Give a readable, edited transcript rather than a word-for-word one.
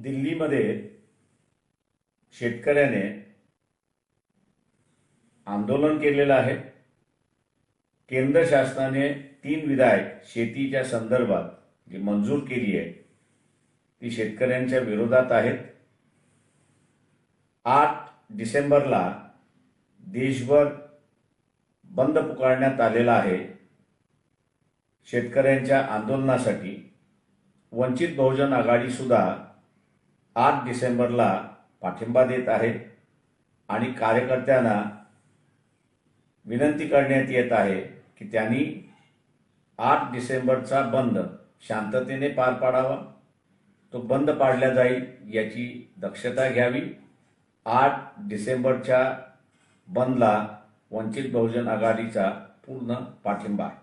दिल्लीमध्ये शेतकऱ्याने आंदोलन केलेलं आहे। केंद्र शासनाने 3 विधेयक शेतीच्या संदर्भात जी मंजूर केली आहे ती शेतकऱ्यांच्या विरोधात आहेत। 8 डिसेंबरला देशभर बंद पुकारण्यात आलेला आहे शेतकऱ्यांच्या आंदोलनासाठी। वंचित बहुजन आघाडी सुद्धा 8 डिसेंबरला पाठिंबा देत आहे आणि कार्यकर्त्यांना विनंती करण्यात येत आहे की त्यांनी 8 डिसेंबरचा बंद शांततेने पार पाडावा। तो बंद पाडला जाईल याची दक्षता घ्यावी। 8 डिसेंबरच्या बंदला वंचित बहुजन आघाडीचा पूर्ण पाठिंबा आहे।